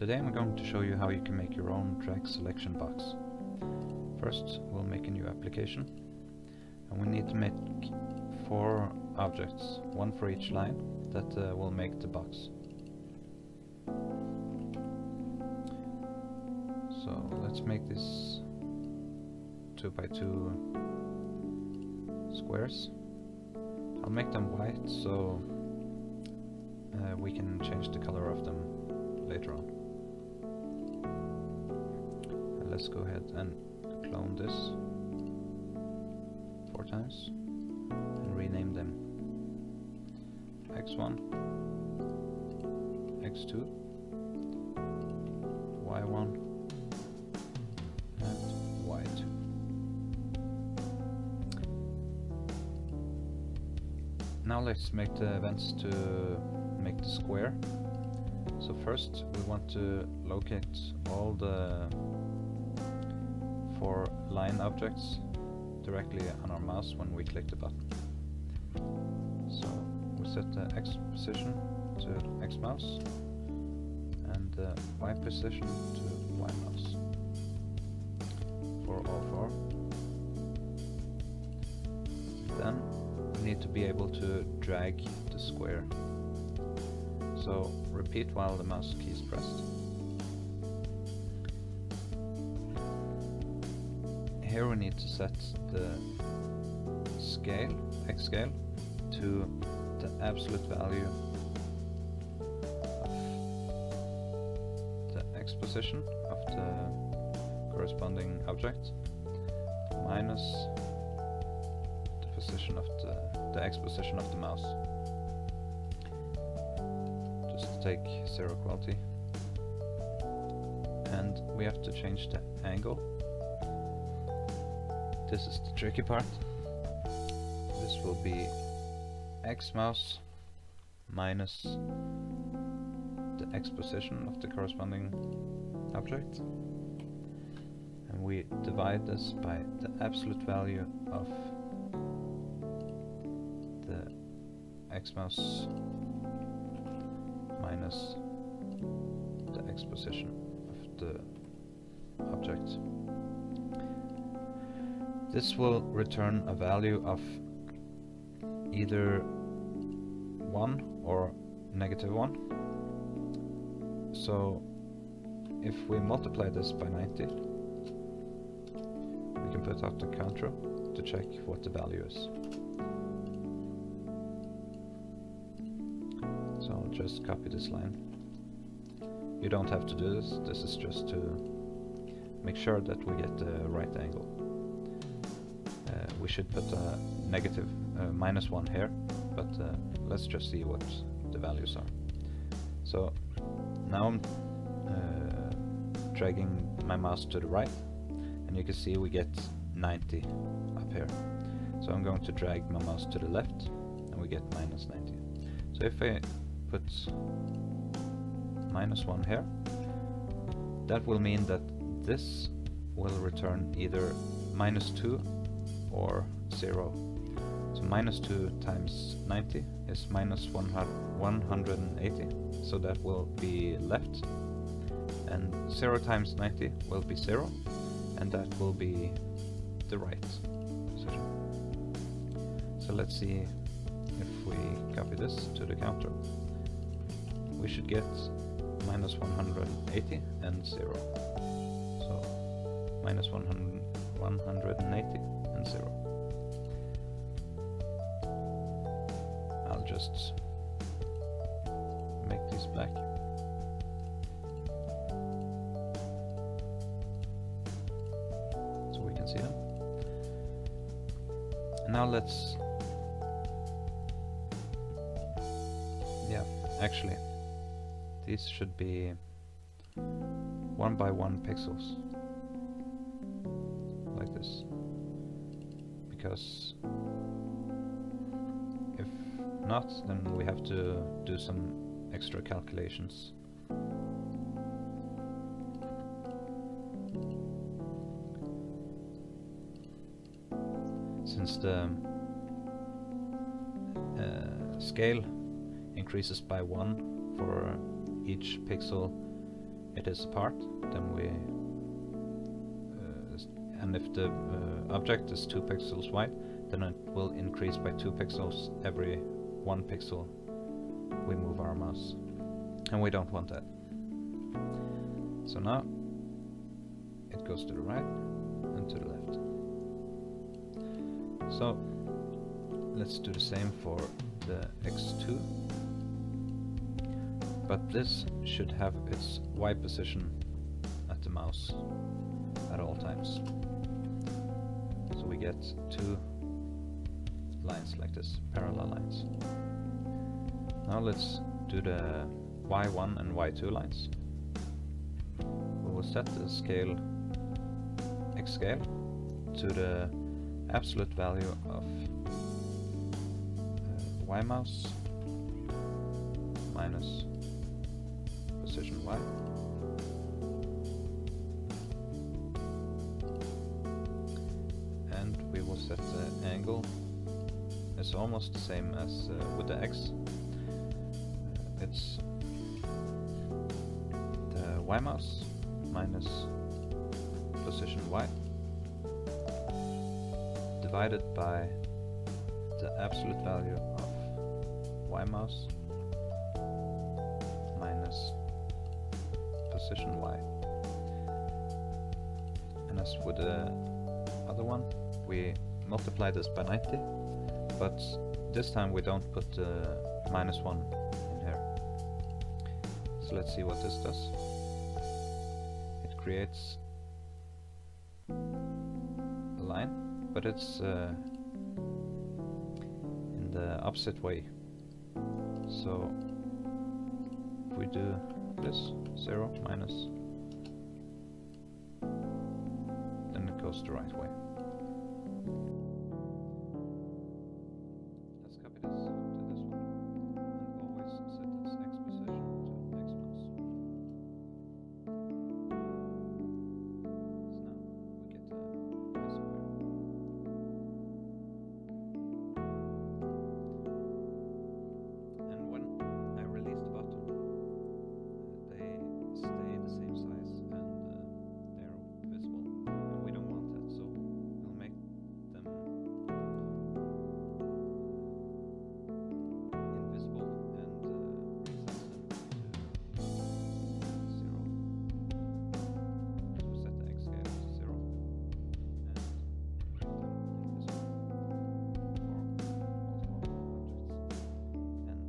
Today I'm going to show you how you can make your own drag selection box. First we'll make a new application, and we need to make 4 objects, one for each line, that will make the box. So let's make this 2 by 2 squares. I'll make them white so we can change the color of them later on. Let's go ahead and clone this 4 times and rename them x1, x2, y1 and y2. Now let's make the events to make the square. So first we want to locate all the 4 line objects directly on our mouse when we click the button. So we set the X position to X mouse and the Y position to Y mouse for all 4. Then we need to be able to drag the square. So repeat while the mouse key is pressed. Here we need to set the scale, X scale, to the absolute value of the X position of the corresponding object minus the position of the X position of the mouse. Just take 0 quality, and we have to change the angle. This is the tricky part. This will be X mouse minus the X position of the corresponding object, and we divide this by the absolute value of the X mouse minus the X position of the object. This will return a value of either 1 or -1. So if we multiply this by 90, we can put out the counter to check what the value is. So I'll just copy this line. You don't have to do this, this is just to make sure that we get the right angle. We should put a negative -1 here, but let's just see what the values are. So now I'm dragging my mouse to the right, and you can see we get 90 up here. So I'm going to drag my mouse to the left, and we get -90. So if I put -1 here, that will mean that this will return either -2 or 0. So -2 times 90 is -180, so that will be left, and 0 times 90 will be 0, and that will be the right position. So let's see if we copy this to the counter. We should get -180 and 0. So -180 and 0. I'll just make these black. So we can see them. And now let's... Yeah, actually, these should be 1 by 1 pixels. Like this. Because if not, then we have to do some extra calculations. Since the scale increases by 1 for each pixel it is apart, then we and if the object is 2 pixels wide, then it will increase by 2 pixels every 1 pixel we move our mouse, and we don't want that. So now it goes to the right and to the left. So let's do the same for the X2, but this should have its Y position at the mouse at all times. So we get 2 lines like this, parallel lines. Now let's do the Y1 and Y2 lines. We will set the scale, X scale, to the absolute value of Y mouse minus position Y. And we will set the angle, it's almost the same as with the X. It's the Y mouse minus position Y divided by the absolute value of Y mouse minus position Y. And as with the other one, we multiply this by 90, but this time we don't put minus 1 in here. So let's see what this does. It creates a line, but it's in the opposite way. So if we do this, 0 minus, then it goes the right way. Let's copy this to this one, and always set its X position to X mouse. So now we get a square. And when I release the button, they stay the same size and they're visible, and we don't want that, so we'll make them invisible and resize them to 0. So we set the X scale to 0 and make them invisible for all 4 objects. And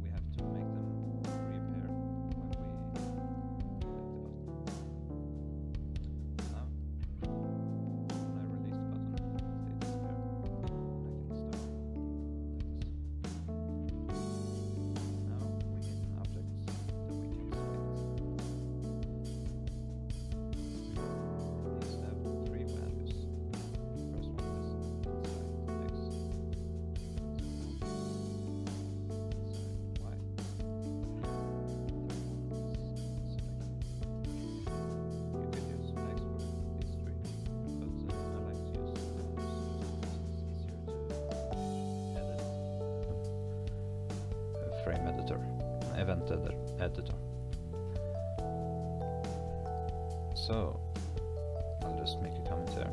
we have to make them reappear when we click the button. Now, when I release the button, they disappear. I can start like this. Now we need an object that we can select. It needs to have 3 values. First one is inside X, inside Y, you could use X for these 3, but I like to use it's easier to edit. Frame editor, event editor. So I'll just make a comment here.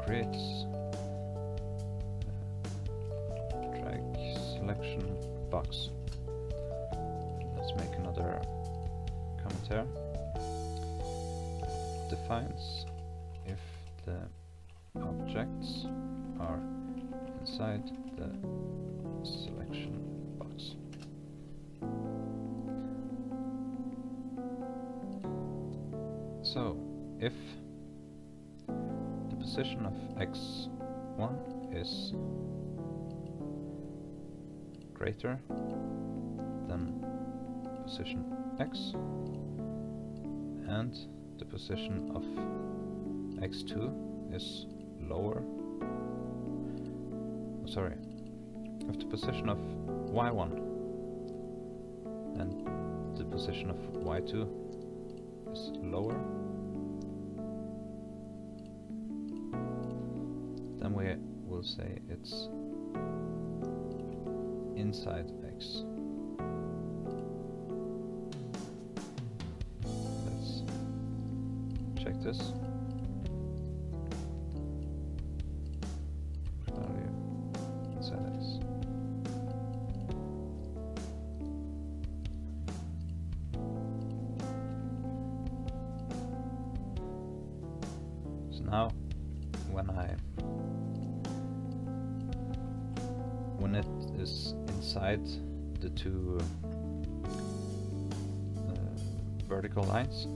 Creates drag selection box. Let's make another comment here. Defines if the objects are inside the selection box. So if the position of X1 is greater than position X, and the position of X2 is lower, sorry, if the position of Y1 and the position of Y2 is lower, then we will say it's inside X. this. Value inside X. So now when it is inside the two vertical lines,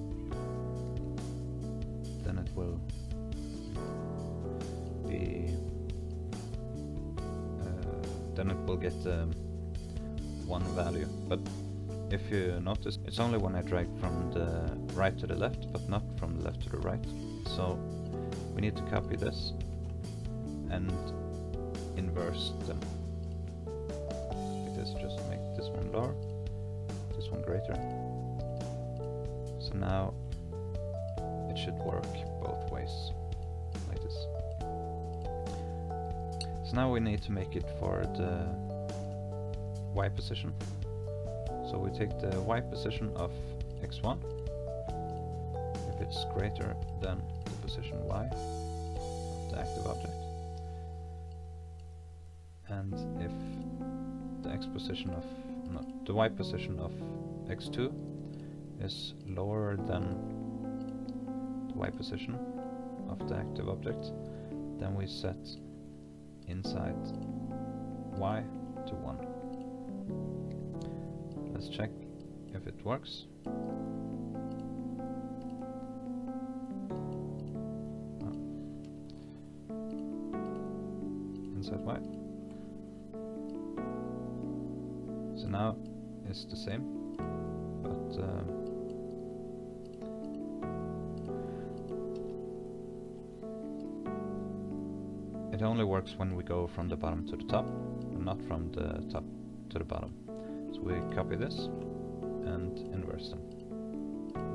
then it will be get one value. But if you notice, it's only when I drag from the right to the left, but not from the left to the right. So we need to copy this and inverse them. Like this, just make this one lower, this one greater. So now it should work both ways, like this. So now we need to make it for the Y position. So we take the Y position of X1, if it's greater than the position Y of the active object, and if the X position of, no, the Y position of X2 is lower than the Y position of the active object, then we set inside Y to 1. Let's check if it works. Inside Y. So now it's the same, but it only works when we go from the bottom to the top, and not from the top to the bottom. So we copy this and inverse them.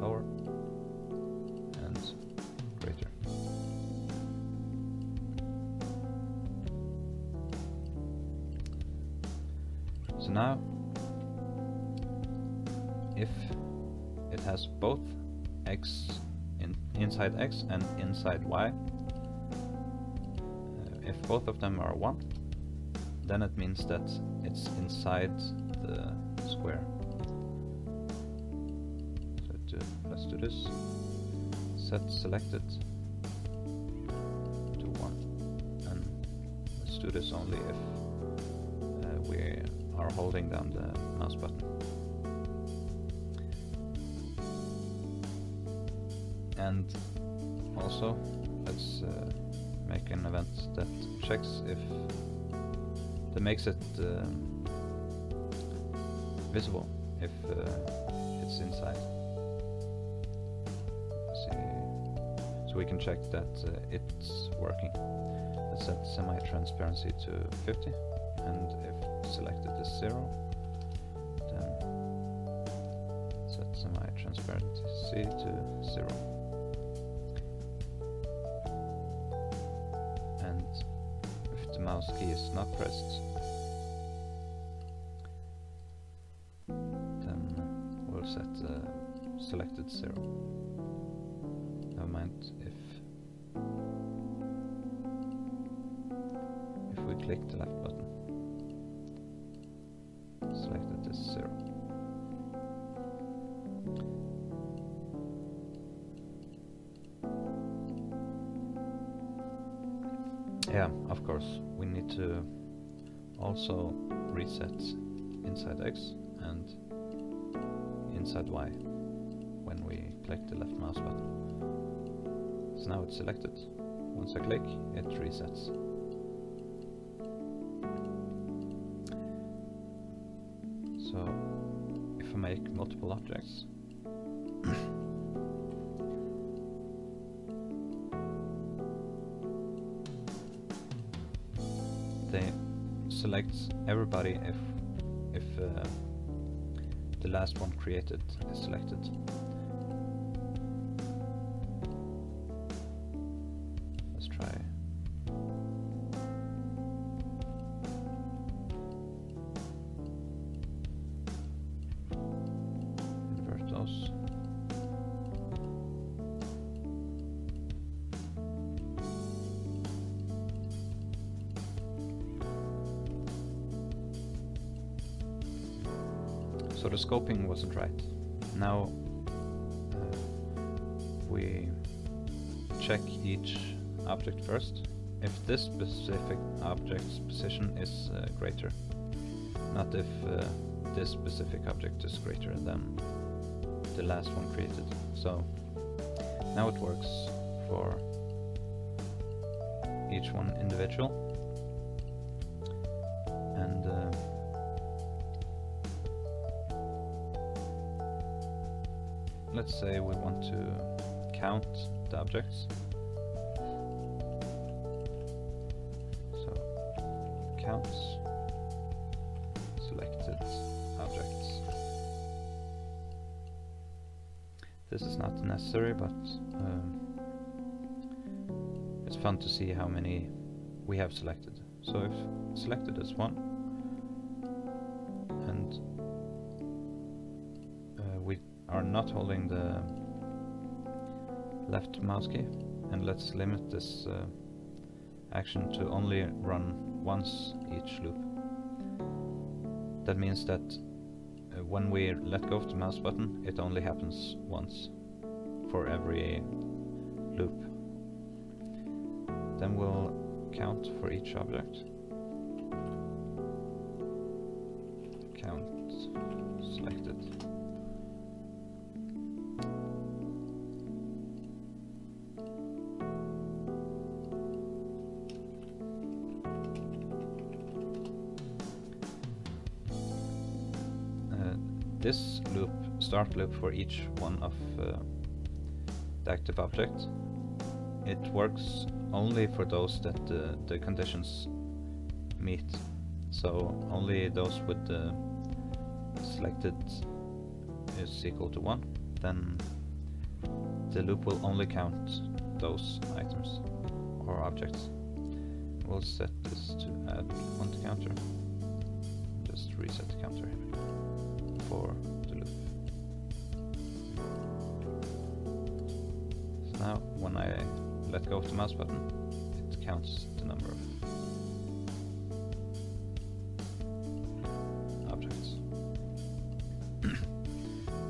Lower and greater. So now, if it has both X inside X and inside Y, if both of them are 1, then it means that it's inside the square. So let's do this. Set selected to 1, and let's do this only if we are holding down the mouse button. And also let's make an event that checks if that makes it visible if it's inside. Let's see. So we can check that it's working. Let's set semi-transparency to 50, and if selected is 0, then set semi-transparency to 0. And if the mouse key is not pressed, then we'll set selected 0. Never mind if we click the left button, selected is 0. Yeah, of course, we need to also reset inside X and inside Y when we click the left mouse button. So now it's selected. Once I click, it resets. So if I make multiple objects, they select everybody if the last one created is selected. Let's try. Invert those. So the scoping wasn't right. Now we check each object first. If this specific object's position is greater, not if this specific object is greater than the last one created. So now it works for each one individual, and let's say we want to count the objects. So counts selected objects. This is not necessary, but it's fun to see how many we have selected. So if selected is 1, and we are not holding the left mouse key, and let's limit this action to only run once each loop. That means that when we let go of the mouse button, it only happens once for every loop. Then we'll count for each object. Count selected. This loop, start loop for each one of the active objects, it works only for those that the conditions meet. So only those with the selected is equal to 1, then the loop will only count those items or objects. We'll set this to add 1 to counter. Just reset the counter for the loop. So now when I let go of the mouse button, it counts the number of objects.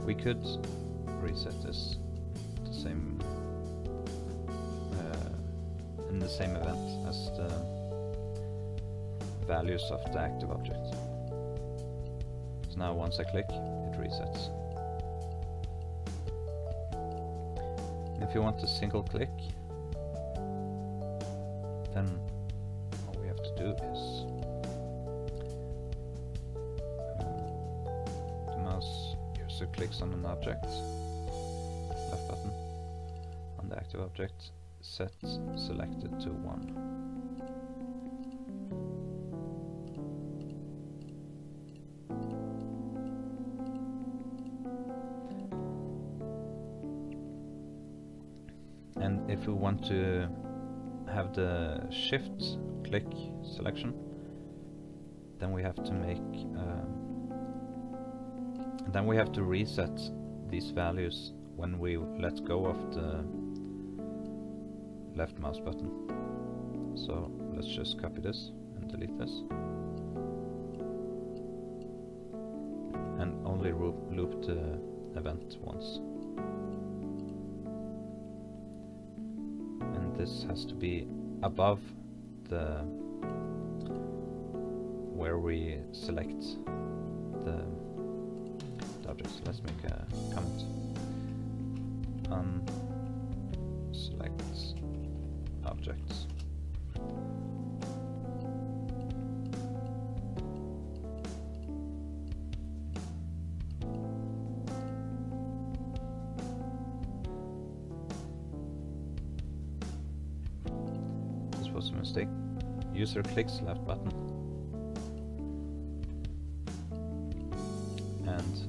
We could reset this the same in the same event as the values of the active object. So now once I click, it resets. If you want to single click, then all we have to do is the mouse user clicks on an object, left button, on the active object, set selected to 1. And if we want to have the shift click selection, then we have to make then we have to reset these values when we let go of the left mouse button. So let's just copy this and delete this, and only loop the event once. This has to be above the where we select the objects. Let's make a comment. Select objects. Was a mistake. User clicks left button, and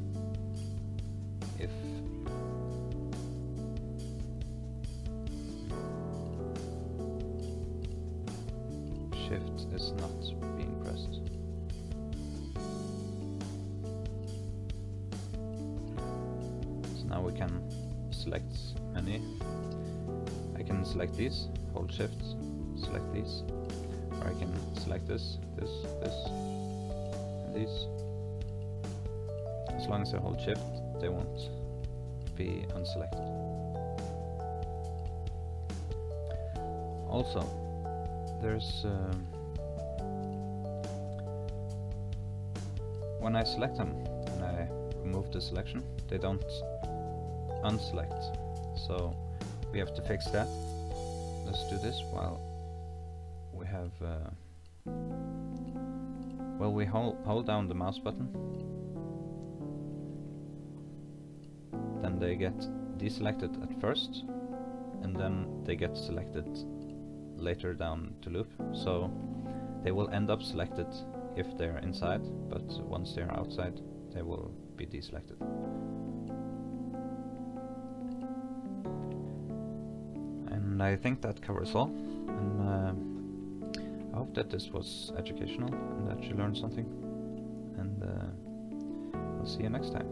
if shift is not being pressed, so now we can select many. I can select these, hold shift, select these, or I can select this, and these, as long as I hold shift, they won't be unselected. Also, there's when I select them and I remove the selection, they don't unselect. So we have to fix that. Let's do this while we have well, we hold down the mouse button, then they get deselected at first, and then they get selected later down to loop. So they will end up selected if they're inside, but once they're outside they will be deselected. And I think that covers all, and I hope that this was educational and that you learned something, and I'll see you next time.